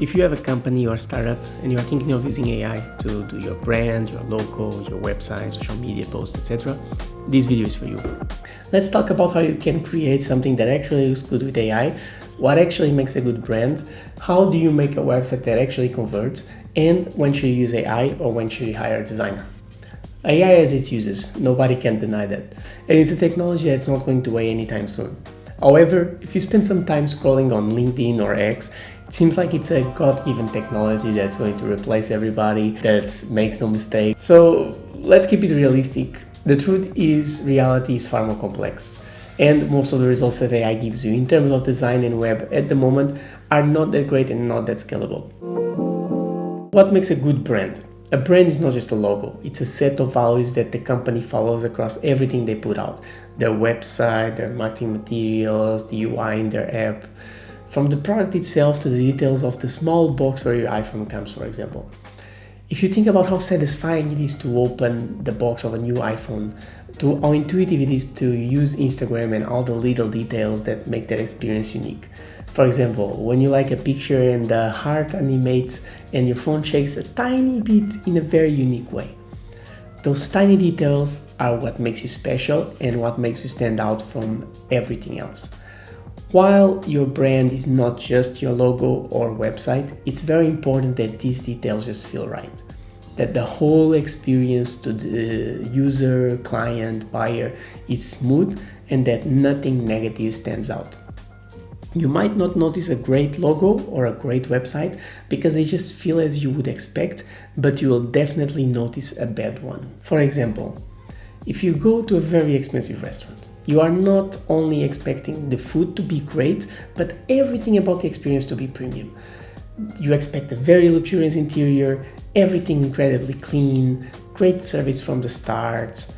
If you have a company or a startup and you are thinking of using AI to do your brand, your logo, your website, social media posts, etc., this video is for you. Let's talk about how you can create something that actually looks good with AI, what actually makes a good brand, how do you make a website that actually converts, and when should you use AI or when should you hire a designer. AI has its uses, nobody can deny that, and it's a technology that's not going away anytime soon. However, if you spend some time scrolling on LinkedIn or X, it seems like it's a God-given technology that's going to replace everybody, that makes no mistake. So let's keep it realistic. The truth is, reality is far more complex, and most of the results that AI gives you in terms of design and web at the moment are not that great and not that scalable. What makes a good brand? A brand is not just a logo, it's a set of values that the company follows across everything they put out. Their website, their marketing materials, the UI in their app, from the product itself to the details of the small box where your iPhone comes, for example. If you think about how satisfying it is to open the box of a new iPhone, to how intuitive it is to use Instagram and all the little details that make that experience unique. For example, when you like a picture and the heart animates and your phone shakes a tiny bit in a very unique way. Those tiny details are what makes you special and what makes you stand out from everything else. While your brand is not just your logo or website, it's very important that these details just feel right. That the whole experience to the user, client, buyer is smooth and that nothing negative stands out. You might not notice a great logo or a great website because they just feel as you would expect, but you will definitely notice a bad one. For example, if you go to a very expensive restaurant, you are not only expecting the food to be great, but everything about the experience to be premium. You expect a very luxurious interior, everything incredibly clean, great service from the start,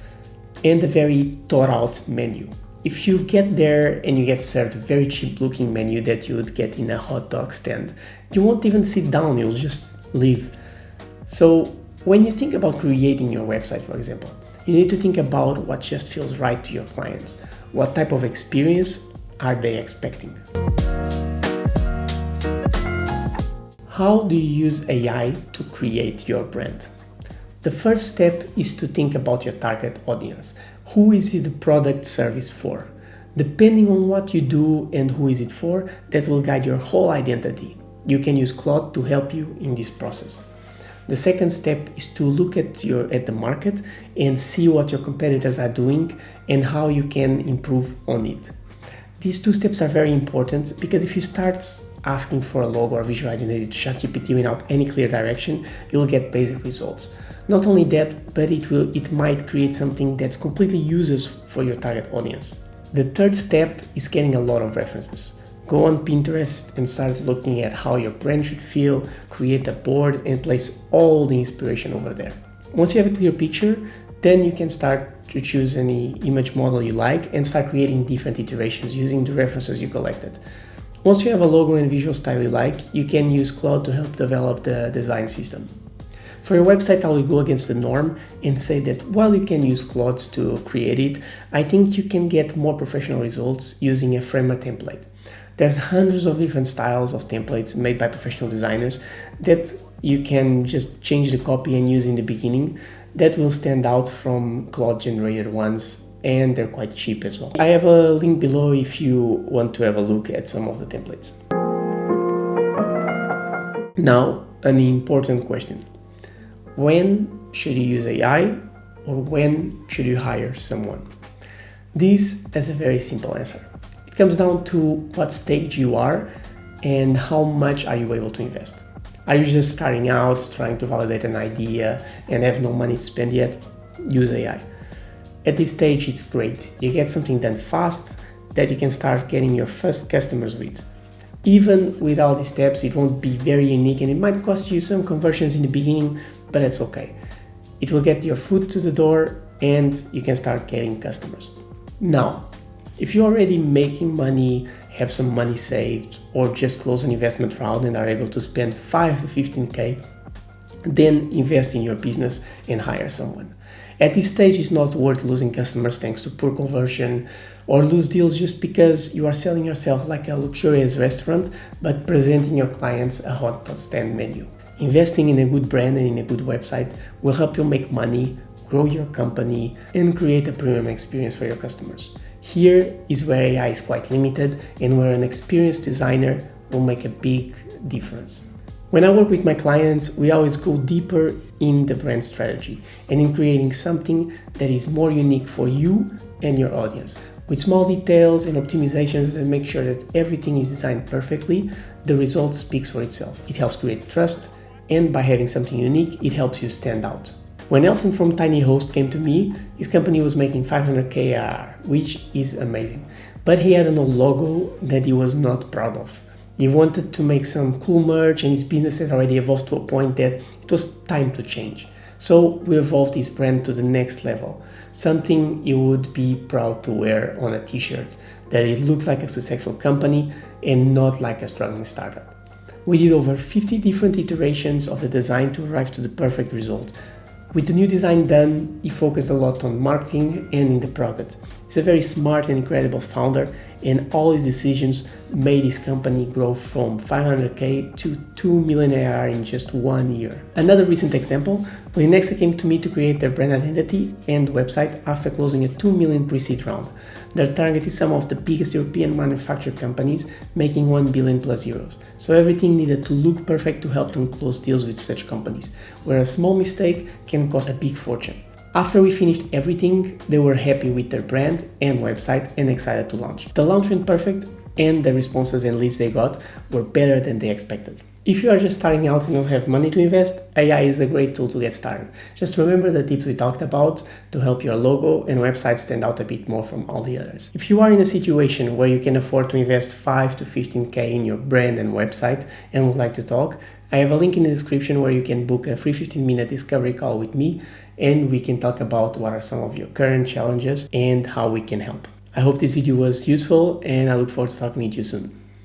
and a very thought out menu. If you get there and you get served a very cheap looking menu that you would get in a hot dog stand, you won't even sit down, you'll just leave. So when you think about creating your website, for example, you need to think about what just feels right to your clients. What type of experience are they expecting? How do you use AI to create your brand? The first step is to think about your target audience. Who is the product service for? Depending on what you do and who is it for, that will guide your whole identity. You can use Claude to help you in this process. The second step is to look at the market and see what your competitors are doing and how you can improve on it. These two steps are very important because if you start asking for a logo or visual identity to ChatGPT without any clear direction, you'll get basic results. Not only that, but it might create something that's completely useless for your target audience. The third step is getting a lot of references. Go on Pinterest and start looking at how your brand should feel, create a board and place all the inspiration over there. Once you have a clear picture, then you can start to choose any image model you like and start creating different iterations using the references you collected. Once you have a logo and visual style you like, you can use Claude to help develop the design system. For your website, I will go against the norm and say that while you can use Claude to create it, I think you can get more professional results using a Framer template. There's hundreds of different styles of templates made by professional designers that you can just change the copy and use in the beginning that will stand out from Claude generated ones, and they're quite cheap as well. I have a link below if you want to have a look at some of the templates. Now, an important question. When should you use AI or when should you hire someone? This is a very simple answer. It comes down to what stage you are and how much are you able to invest. Are you just starting out, trying to validate an idea and have no money to spend yet? Use AI. At this stage, it's great. You get something done fast that you can start getting your first customers with. Even with all these steps, it won't be very unique and it might cost you some conversions in the beginning, but it's okay. It will get your foot to the door and you can start getting customers. Now, if you're already making money, have some money saved, or just close an investment round and are able to spend 5 to 15K, then invest in your business and hire someone. At this stage, it's not worth losing customers thanks to poor conversion or lose deals just because you are selling yourself like a luxurious restaurant but presenting your clients a hot stand menu. Investing in a good brand and in a good website will help you make money, grow your company, and create a premium experience for your customers. Here is where AI is quite limited and where an experienced designer will make a big difference. When I work with my clients, we always go deeper in the brand strategy and in creating something that is more unique for you and your audience. With small details and optimizations that make sure that everything is designed perfectly, the result speaks for itself. It helps create trust, and by having something unique, it helps you stand out. When Nelson from TinyHost came to me, his company was making 500k ARR, which is amazing. But he had an old logo that he was not proud of. He wanted to make some cool merch and his business had already evolved to a point that it was time to change. So we evolved his brand to the next level, something he would be proud to wear on a t-shirt, that it looked like a successful company and not like a struggling startup. We did over 50 different iterations of the design to arrive to the perfect result. With the new design done, he focused a lot on marketing and in the product. He's a very smart and incredible founder, and all his decisions made his company grow from 500k to 2 million ARR in just 1 year. Another recent example, Lenexa came to me to create their brand identity and website after closing a 2 million pre-seed round. Their target is some of the biggest European manufacturing companies, making 1 billion plus euros. So everything needed to look perfect to help them close deals with such companies, where a small mistake can cost a big fortune. After we finished everything, they were happy with their brand and website and excited to launch. The launch went perfect and the responses and leads they got were better than they expected. If you are just starting out and don't have money to invest, AI is a great tool to get started. Just remember the tips we talked about to help your logo and website stand out a bit more from all the others. If you are in a situation where you can afford to invest 5 to 15k in your brand and website and would like to talk, I have a link in the description where you can book a free 15-minute discovery call with me and we can talk about what are some of your current challenges and how we can help. I hope this video was useful and I look forward to talking with you soon.